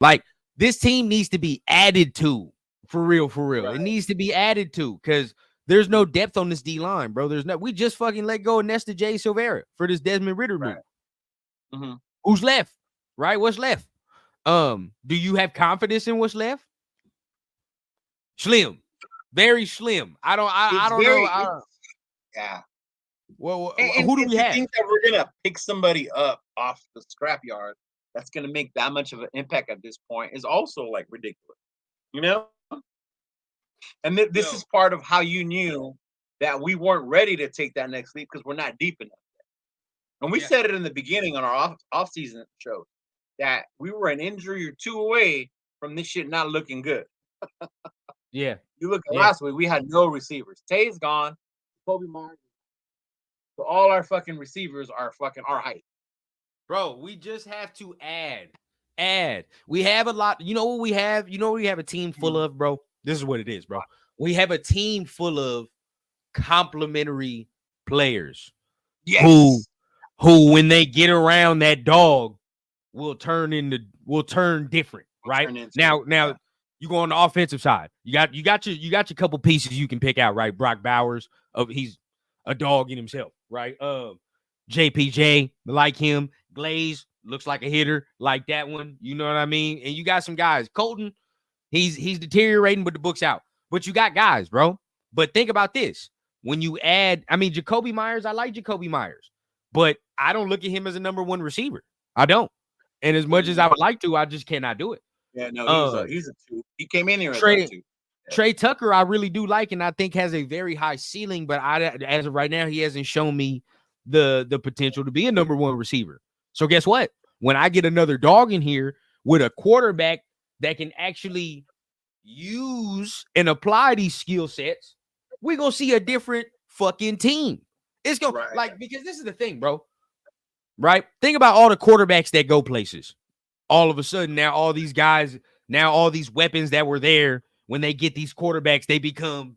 Like, this team needs to be added to. For real, for real. Right. It needs to be added to because there's no depth on this D line, bro. There's no. We just fucking let go of Nesta J. Silvera for this Desmond Ritter Right. move. Mm-hmm. Who's left? Right? What's left? Do you have confidence in what's left? Slim, very slim. I It's don't know. very, yeah. Well, And who do we to have? think that we're gonna pick somebody up off the scrapyard that's gonna make that much of an impact at this point is also like ridiculous, you know. And this is Yo, part of how you knew that we weren't ready to take that next leap because we're not deep enough. And we yeah, said it in the beginning on our off season show that we were an injury or two away from this shit not looking good. yeah, You look at yeah, last week, we had no receivers. Tay's gone, Kobe Martin. So all our fucking receivers are fucking our height. bro. We just have to add. We have a lot. You know what we have? You know what we have a team full of, bro. This is what it is, bro. We have a team full of complementary players who Yes. when they get around that dog will turn different, We'll right? turn into it. Now you go on the offensive side. You got your couple pieces you can pick out, right? Brock Bowers, he's a dog in himself, right? JPJ, like him. Glaze looks like a hitter, like that one. You know what I mean? And you got some guys. Colton, he's deteriorating, but the book's out. But you got guys, bro. But think about this. When you add, I mean, Jacoby Myers, I like Jacoby Myers, but I don't look at him as a number one receiver. I don't. And as much as I would like to, I just cannot do it. Yeah, no, Uh he's a two. He came in here as our Trey two. Yeah. Trey Tucker, I really do like, and I think has a very high ceiling, but as of right now, he hasn't shown me the potential to be a number one receiver. So guess what? When I get another dog in here with a quarterback that can actually use and apply these skill sets, we're gonna see a different fucking team. It's gonna Right. because this is the thing, bro. Right? Think about all the quarterbacks that go places. All of a sudden, now all these guys, now all these weapons that were there, when they get these quarterbacks, they become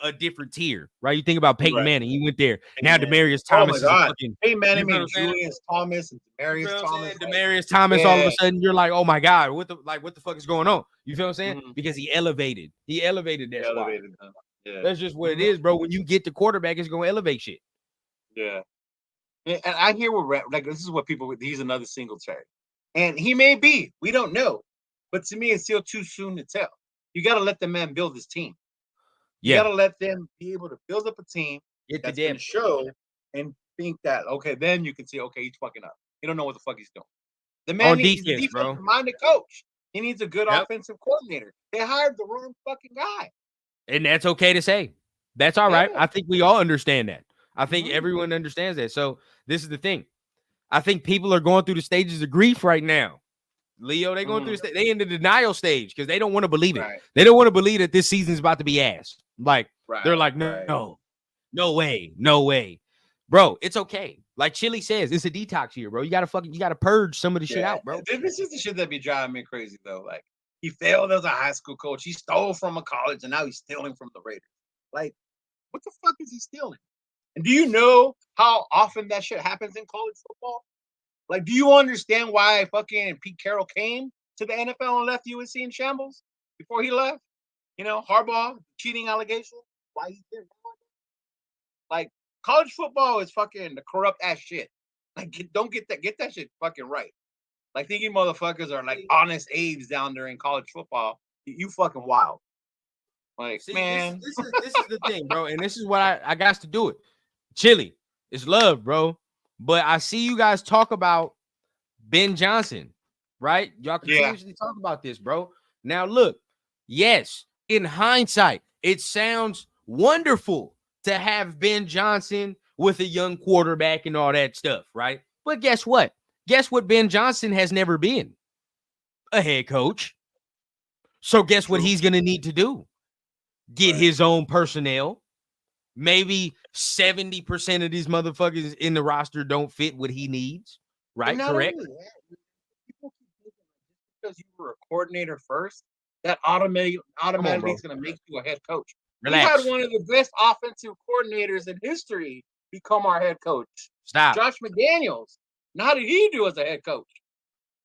a different tier, right? You think about Peyton Right. Manning, he went there. Hey, Now man. Demarius Oh my Thomas is a God. fucking, Hey man, I you feel what mean I'm saying? Julius Thomas and You Demarius feel what I'm Thomas. saying? Like, Demarius Thomas, all of yeah. a sudden, you're like, oh my God, what the fuck is going on? You feel what I'm saying? Mhm. Because he elevated that squad. Elevated them. Yeah. That's just what it Mhm. is, bro. When you get the quarterback, it's gonna elevate shit. Yeah. And I hear what like this is what people. He's another Singletary, and he may be. We don't know, but to me, it's still too soon to tell. You got to let the man build his team. You got Yeah, to let them be able to build up a team get the that's going to depth. show and think that okay, then you can see okay, he's fucking up. He don't know what the fuck he's doing. The man On he's a defense, defensive bro. minded coach. He needs a good Yep. offensive coordinator. They hired the wrong fucking guy. And that's okay to say. That's all right. Yeah. I think we all understand that. I think Mhm. everyone understands that. So this is the thing. I think people are going through the stages of grief right now. Leo, they going through Mhm. they in the denial stage because they don't want to believe it. Right. They don't want to believe that this season's about to be ass. Like they're Right. like, Right. no way, no way, bro. It's okay. Like Chili says, it's a detox here, bro. You gotta purge some of the shit Yeah, out, bro. this is the shit that be driving me crazy though. Like he failed as a high school coach. He stole from a college, and now he's stealing from the Raiders. Like, what the fuck is he stealing? And do you know how often that shit happens in college football? Like, do you understand why fucking Pete Carroll came to the NFL and left USC in shambles before he left? You know, Harbaugh cheating allegation. Why he did? Like, college football is fucking the corrupt ass shit. Like, don't get that shit fucking right. Like thinking motherfuckers are like honest Abe's down there in college football. You fucking wild. Like, See, this man. this is this is the thing, bro, and this is what I got to do it. Chili, it's love, bro. But I see you guys talk about Ben Johnson, right? Y'all Yeah. continuously talk about this, bro. Now, look, yes, in hindsight, it sounds wonderful to have Ben Johnson with a young quarterback and all that stuff, right? But guess what? Guess what Ben Johnson has never been? A head coach. So guess what True. he's going to need to do? Get Right. his own personnel. Maybe 70% of these motherfuckers in the roster don't fit what he needs, And right? not Correct? only that, people keep thinking because you were a coordinator first, that automatically Bro. is gonna make you a head coach. We had Relax. one of the best offensive coordinators in history become our head coach. Stop. Josh McDaniels. Now, how did he do as a head coach?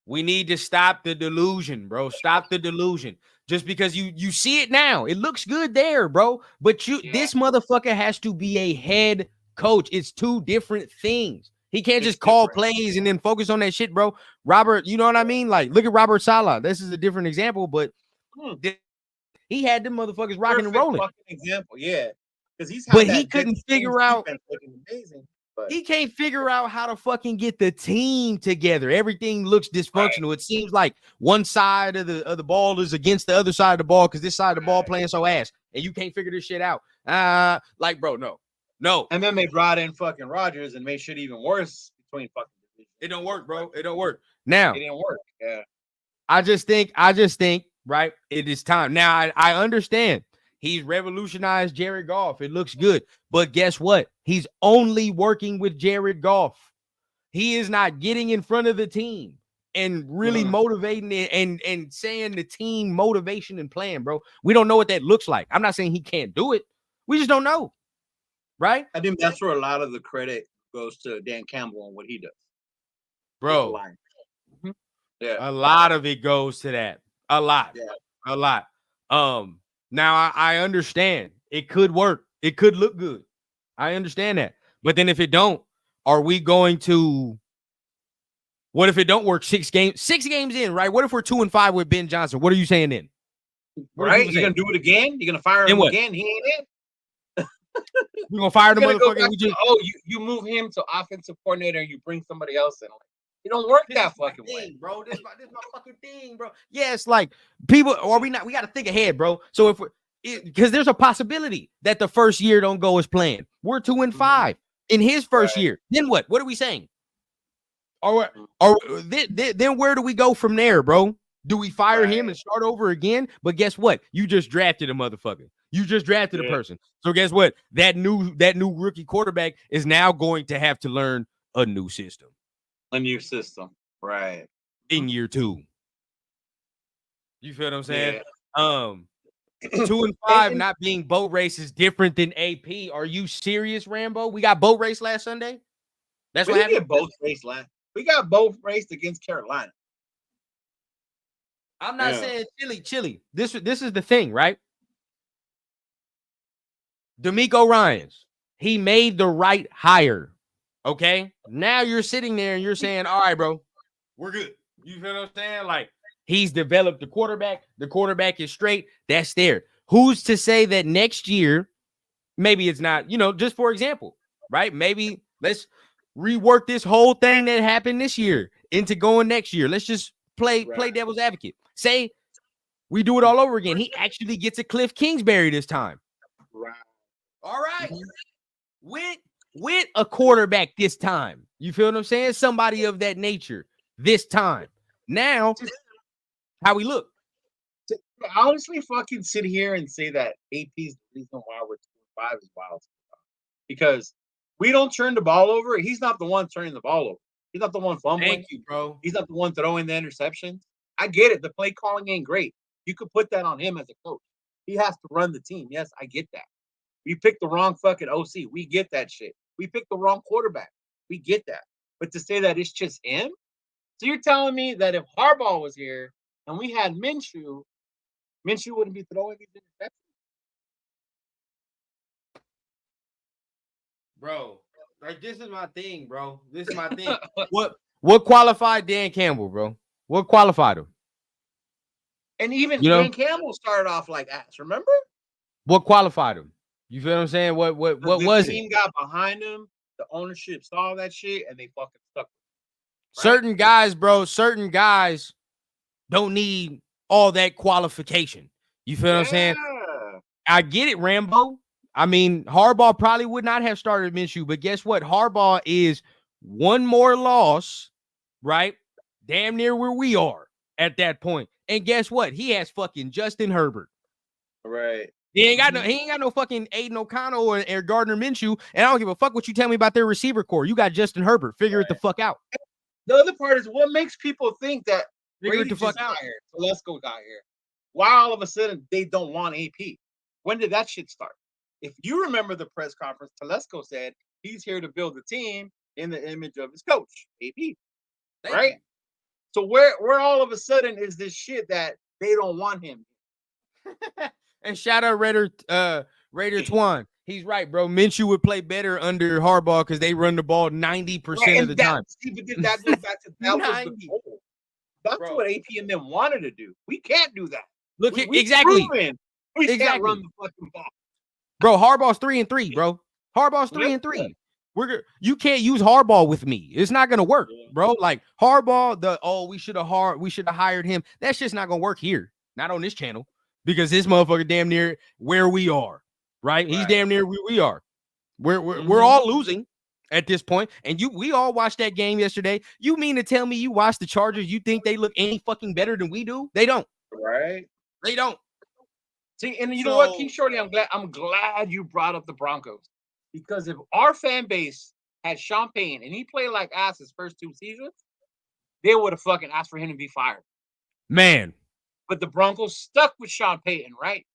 We need to stop the delusion, bro. Stop the delusion. Just because you see it now, it looks good there, bro. But this motherfucker has to be a head coach. It's two different things. He can't just call plays and then focus on that shit, bro. Robert, you know what I mean? Like, look at Robert Saleh. This is a different example, but he had them motherfuckers rocking and rolling. Fucking example, yeah. Because he's but he couldn't figure out. Amazing. But he can't figure out how to fucking get the team together. Everything looks dysfunctional. It seems like one side of the ball is against the other side of the ball because this side of the ball playing so ass, and you can't figure this shit out. Like, bro, no. And then they brought in fucking Rodgers and made shit even worse between fucking divisions. It don't work, bro. It don't work. Now, it didn't work. Yeah. I just think, right? It is time. Now, I understand. He's revolutionized Jared Goff. It looks good. But guess what? He's only working with Jared Goff. He is not getting in front of the team and really motivating it and saying the team motivation and plan, bro. We don't know what that looks like. I'm not saying he can't do it. We just don't know. Right? I think that's where a lot of the credit goes to Dan Campbell and what he does. Bro. Yeah. A lot of it goes to that. A lot. Yeah. A lot. Now I understand it could work. It could look good. I understand that. But then if it don't, are we going to? What if it don't work? 6 games in, right? What if we're 2-5 with Ben Johnson? What are you saying then? Right? You're gonna do it again? You're gonna fire him again? He ain't it. We're gonna fire the motherfucker. You move him to offensive coordinator and you bring somebody else in. It don't work that fucking way, bro. This my fucking thing, bro. Yeah, it's like people, or we got to think ahead, bro. So if because there's a possibility that the first year don't go as planned. We're 2-5 in his first year. Then what? What are we saying? Or then where do we go from there, bro? Do we fire him and start over again? But guess what? You just drafted a motherfucker. You just drafted a person. So guess what? That new rookie quarterback is now going to have to learn a new system. A new system, right? In year 2. You feel what I'm saying? Yeah. 2-5 not being boat race is different than AP. Are you serious, Rambo? We got boat race last Sunday. That's what happened. We got boat raced against Carolina. I'm not saying chilly. This is the thing, right? DeMeco Ryans, he made the right hire. Okay, now you're sitting there and you're saying, all right, bro, we're good. You feel what I'm saying? Like, he's developed the quarterback. The quarterback is straight. That's there. Who's to say that next year, maybe it's not, just for example, right? Maybe let's rework this whole thing that happened this year into going next year. Let's just play devil's advocate. Say we do it all over again. He actually gets a Cliff Kingsbury this time. Right. All right. With a quarterback this time. You feel what I'm saying? Somebody of that nature this time. Now, how we look. To honestly fucking sit here and say that AP's the reason why we're 2-5 is wild. Because we don't turn the ball over. He's not the one turning the ball over. He's not the one fumbling. Thank you, bro. He's not the one throwing the interceptions. I get it. The play calling ain't great. You could put that on him as a coach. He has to run the team. Yes, I get that. We picked the wrong fucking OC. We get that shit. We picked the wrong quarterback. We get that. But to say that it's just him? So you're telling me that if Harbaugh was here and we had Minshew wouldn't be throwing these interceptions? Bro, like, this is my thing, bro. This is my thing. What qualified Dan Campbell, bro? What qualified him? And even Dan Campbell started off like ass, remember? What qualified him? You feel what I'm saying? What was it? The team got behind him. The ownership saw that shit, and they fucking stuck with it. Right? Certain guys don't need all that qualification. You feel what I'm saying? I get it, Rambo. I mean, Harbaugh probably would not have started Minshew, but guess what? Harbaugh is one more loss, right? Damn near where we are at that point. And guess what? He has fucking Justin Herbert. Right. He ain't got no fucking Aiden O'Connell or Gardner Minshew, and I don't give a fuck what you tell me about their receiver core. You got Justin Herbert. Figure it the fuck out. The other part is what makes people think that figure it the fuck out. Telesco got here. Why all of a sudden they don't want AP? When did that shit start? If you remember the press conference, Telesco said he's here to build the team in the image of his coach, AP. Right? So where all of a sudden is this shit that they don't want him? And shout out Raider Twan. He's right, bro. Minshew would play better under Harbaugh because they run the ball 90% of the time. See, but that goes back to that was the 90. goal. That's Bro. what AP and them wanted to do. We can't do that. Look, we exactly. Proven we can't run the fucking ball. Bro, Harbaugh's 3-3, bro. Harbaugh's 3-3. You can't use Harbaugh with me. It's not gonna work, bro. Like Harbaugh, we should have hired him. That's just not gonna work here. Not on this channel. Because this motherfucker damn near where we are. Right? He's damn near where we are. We're all losing at this point. And we all watched that game yesterday. You mean to tell me you watched the Chargers? You think they look any fucking better than we do? They don't. Right? They don't. See, and you know what, King Shorty, I'm glad you brought up the Broncos. Because if our fan base had Sean Payton and he played like ass his first 2 seasons, they would have fucking asked for him to be fired. Man. But the Broncos stuck with Sean Payton, right?